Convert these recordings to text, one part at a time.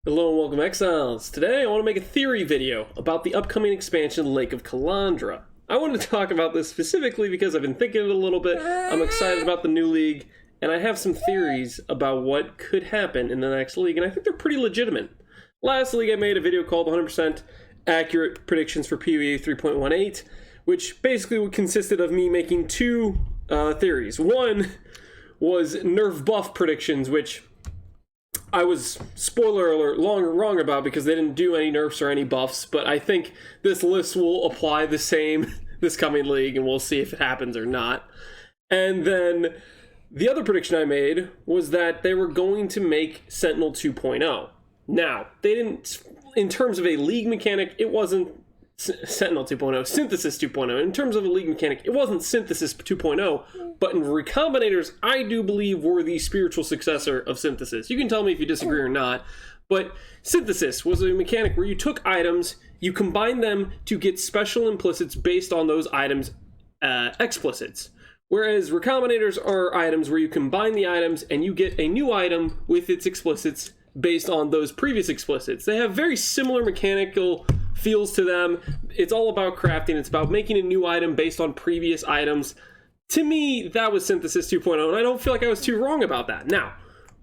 Hello and welcome, Exiles. Today I want to make a theory video about the upcoming expansion Lake of Kalandra. I wanted to talk about this specifically because I've been thinking it a little bit, I'm excited about the new league, and I have some theories about what could happen in the next league, and I think they're pretty legitimate. Last league I made a video called 100% Accurate Predictions for PoE 3.18, which basically consisted of me making two theories. One was nerf buff predictions, which I was, spoiler alert, wrong about because they didn't do any nerfs or any buffs, but I think this list will apply the same this coming league, and we'll see if it happens or not. And then the other prediction I made was that they were going to make Sentinel 2.0. Now, they didn't, in terms of a league mechanic, it wasn't Sentinel 2.0, Synthesis 2.0. In terms of a league mechanic, it wasn't Synthesis 2.0, but in Recombinators, I do believe were the spiritual successor of Synthesis. You can tell me if you disagree or not, but Synthesis was a mechanic where you took items, you combined them to get special implicits based on those items' explicits. Whereas Recombinators are items where you combine the items and you get a new item with its explicits based on those previous explicits. They have very similar mechanical feels to them. It's all about crafting. It's about making a new item based on previous items. To me, that was Synthesis 2.0, and I don't feel like I was too wrong about that. Now,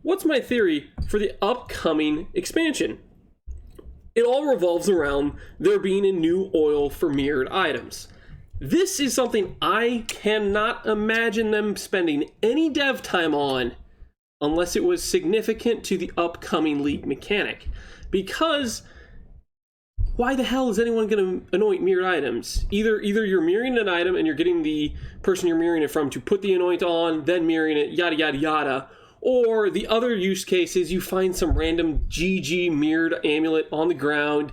what's my theory for the upcoming expansion? It all revolves around there being a new oil for mirrored items. This is something I cannot imagine them spending any dev time on unless it was significant to the upcoming league mechanic. Because why the hell is anyone going to anoint mirrored items? Either you're mirroring an item and you're getting the person you're mirroring it from to put the anoint on, then mirroring it, yada yada yada. Or the other use case is you find some random GG mirrored amulet on the ground,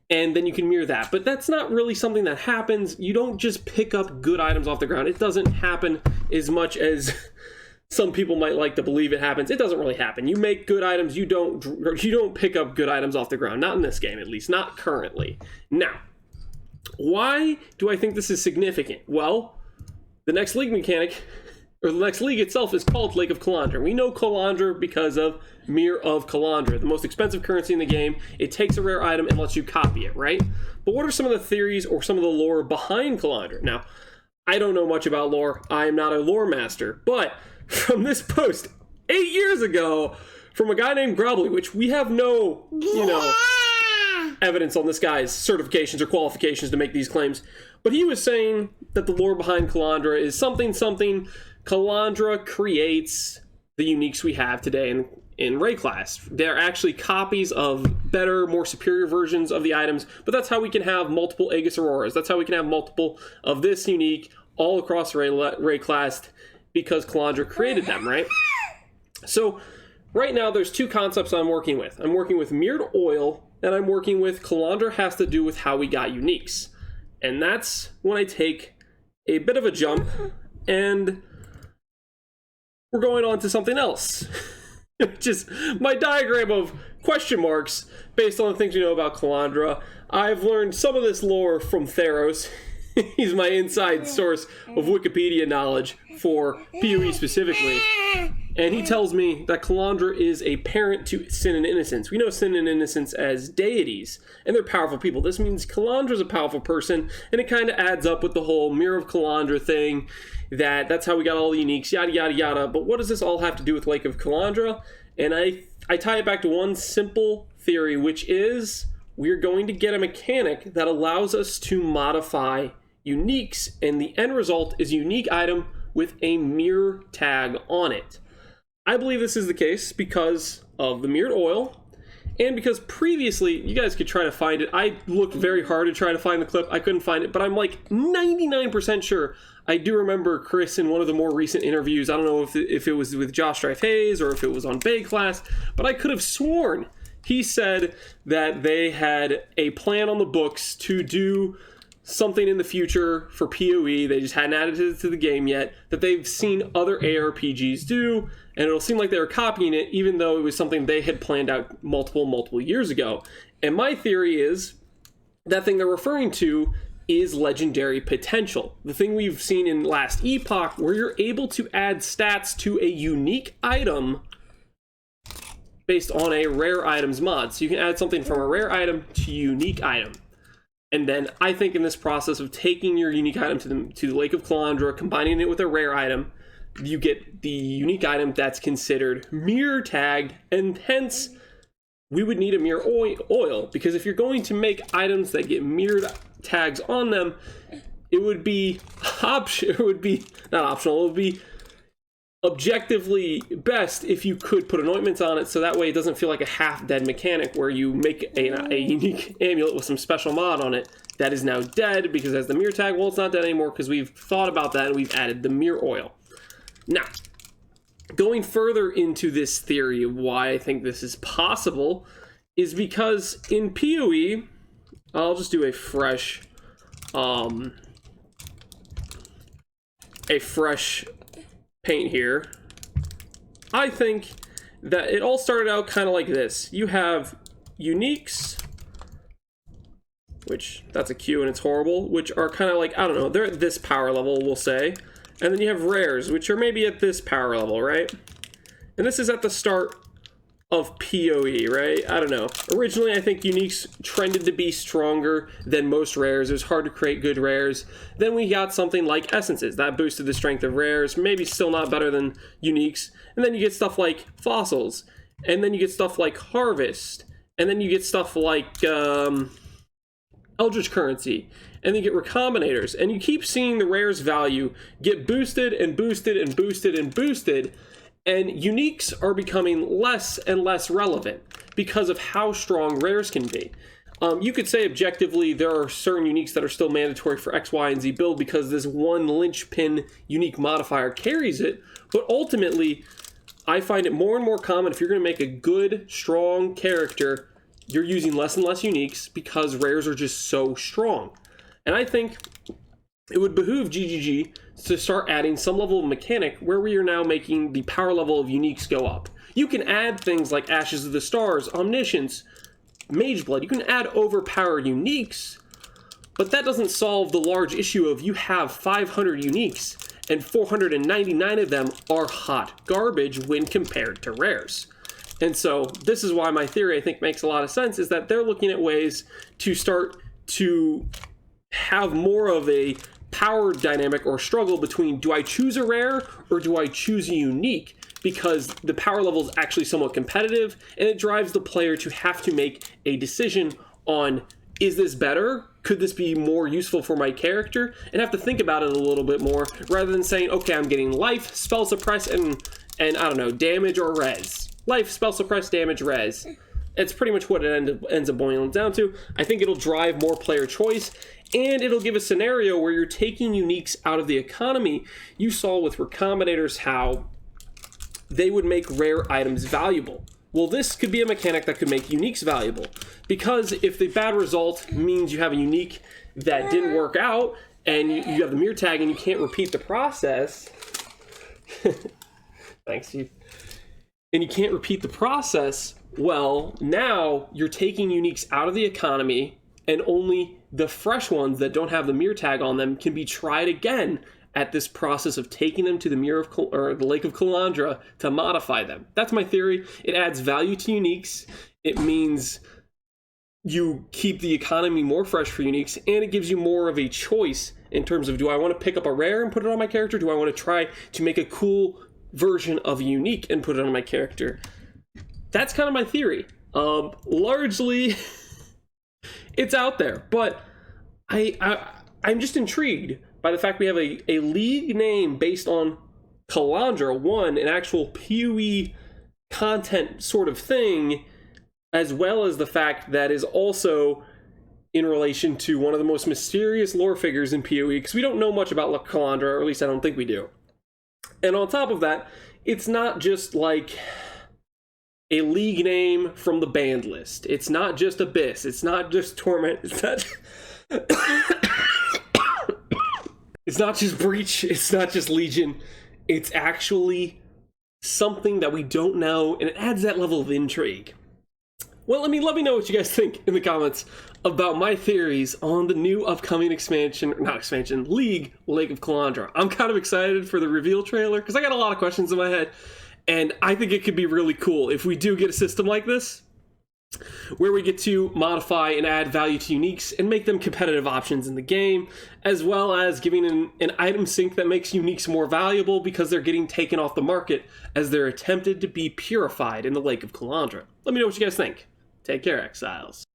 and then you can mirror that. But that's not really something that happens. You don't just pick up good items off the ground. It doesn't happen as much as some people might like to believe it happens. It doesn't really happen. You make good items, you don't pick up good items off the ground. Not in this game, at least. Not currently. Now, why do I think this is significant? Well, the next league mechanic, or the next league itself, is called Lake of Kalandra. We know Kalandra because of Mirror of Kalandra, the most expensive currency in the game. It takes a rare item and lets you copy it, right? But what are some of the theories or some of the lore behind Kalandra? Now, I don't know much about lore. I am not a lore master, but from this post 8 years ago from a guy named Grobbly, which we have no, evidence on this guy's certifications or qualifications to make these claims, but he was saying that the lore behind Kalandra is something. Kalandra creates the uniques we have today in Ray class. They're actually copies of better, more superior versions of the items, but that's how we can have multiple Aegis Auroras. That's how we can have multiple of this unique all across Ray class, because Kalandra created them, right? So right now there's two concepts I'm working with. I'm working with Mirrored Oil, and I'm working with Kalandra has to do with how we got uniques. And that's when I take a bit of a jump, and we're going on to something else. Just my diagram of question marks based on the things you know about Kalandra. I've learned some of this lore from Theros. He's my inside source of Wikipedia knowledge for PoE specifically. And he tells me that Kalandra is a parent to Sin and Innocence. We know Sin and Innocence as deities, and they're powerful people. This means Kalandra's a powerful person, and it kind of adds up with the whole Mirror of Kalandra thing, that's how we got all the uniques, yada yada yada. But what does this all have to do with Lake of Kalandra? And I tie it back to one simple theory, which is we're going to get a mechanic that allows us to modify uniques, and the end result is a unique item with a mirror tag on it. I believe this is the case because of the mirrored oil, and because previously, you guys could try to find it. I looked very hard to try to find the clip. I couldn't find it, but I'm like 99% sure. I do remember Chris in one of the more recent interviews. I don't know if it was with Josh Strife Hayes or if it was on Bay Class, but I could have sworn he said that they had a plan on the books to do something in the future for PoE. They just hadn't added it to the game yet, that they've seen other ARPGs do, and it'll seem like they were copying it, even though it was something they had planned out multiple years ago. And my theory is that thing they're referring to is legendary potential. The thing we've seen in last Epoch, where you're able to add stats to a unique item based on a rare items mod. So you can add something from a rare item to unique item. And then I think in this process of taking your unique item to the Lake of Kalandra, combining it with a rare item, you get the unique item that's considered mirror tagged, and hence we would need a mirror oil, because if you're going to make items that get mirrored tags on them, it would be it would be not optional, it would be objectively best if you could put anointments on it, so that way it doesn't feel like a half-dead mechanic where you make a unique amulet with some special mod on it that is now dead because it has the mirror tag. Well, it's not dead anymore because we've thought about that and we've added the mirror oil. Now, going further into this theory of why I think this is possible is because in PoE, I'll just do a fresh paint here. I think that it all started out kind of like this. You have uniques, which that's a Q and it's horrible, which are kind of like, I don't know, they're at this power level, we'll say. And then you have rares, which are maybe at this power level, right? And this is at the start of PoE, right? I don't know. Originally, I think uniques trended to be stronger than most rares. It was hard to create good rares. Then we got something like essences. That boosted the strength of rares. Maybe still not better than uniques. And then you get stuff like fossils. And then you get stuff like harvest. And then you get stuff like eldritch currency. And then you get recombinators. And you keep seeing the rares value get boosted and boosted and boosted and boosted. And uniques are becoming less and less relevant because of how strong rares can be. You could say objectively there are certain uniques that are still mandatory for X, Y, and Z build because this one linchpin unique modifier carries it. But ultimately, I find it more and more common if you're going to make a good, strong character, you're using less and less uniques because rares are just so strong. And I think it would behoove GGG to start adding some level of mechanic where we are now making the power level of uniques go up. You can add things like Ashes of the Stars, Omniscience, Mageblood. You can add overpowered uniques, but that doesn't solve the large issue of you have 500 uniques and 499 of them are hot garbage when compared to rares. And so this is why my theory I think makes a lot of sense, is that they're looking at ways to start to have more of a power dynamic or struggle between, do I choose a rare or do I choose a unique? Because the power level is actually somewhat competitive and it drives the player to have to make a decision on, is this better? Could this be more useful for my character? And have to think about it a little bit more rather than saying, okay, I'm getting life, spell suppress, and I don't know, damage or res. Life, spell suppress, damage, res. It's pretty much what it ends up boiling down to. I think it'll drive more player choice, and it'll give a scenario where you're taking uniques out of the economy. You saw with recombinators how they would make rare items valuable. Well, this could be a mechanic that could make uniques valuable, because if the bad result means you have a unique that didn't work out, and you have the mirror tag and you can't repeat the process, thanks, Steve, and you can't repeat the process, well, now you're taking uniques out of the economy, and only the fresh ones that don't have the mirror tag on them can be tried again at this process of taking them to the the Lake of Kalandra to modify them. That's my theory. It adds value to uniques. It means you keep the economy more fresh for uniques, and it gives you more of a choice in terms of, do I want to pick up a rare and put it on my character? Do I want to try to make a cool version of a unique and put it on my character? That's kind of my theory. Largely, it's out there, but I'm just intrigued by the fact we have a league name based on Kalandra, an actual PoE content sort of thing, as well as the fact that is also in relation to one of the most mysterious lore figures in PoE, because we don't know much about Kalandra, or at least I don't think we do. And on top of that, it's not just like a league name from the banned list. It's not just Abyss. It's not just Torment. It's not it's not just Breach. It's not just Legion. It's actually something that we don't know, and it adds that level of intrigue. Well, let me know what you guys think in the comments about my theories on the new upcoming League, Lake of Kalandra. I'm kind of excited for the reveal trailer because I got a lot of questions in my head, And I think it could be really cool if we do get a system like this, where we get to modify and add value to uniques and make them competitive options in the game, as well as giving an item sync that makes uniques more valuable because they're getting taken off the market as they're attempted to be purified in the Lake of Kalandra. Let me know what you guys think. Take care, Exiles.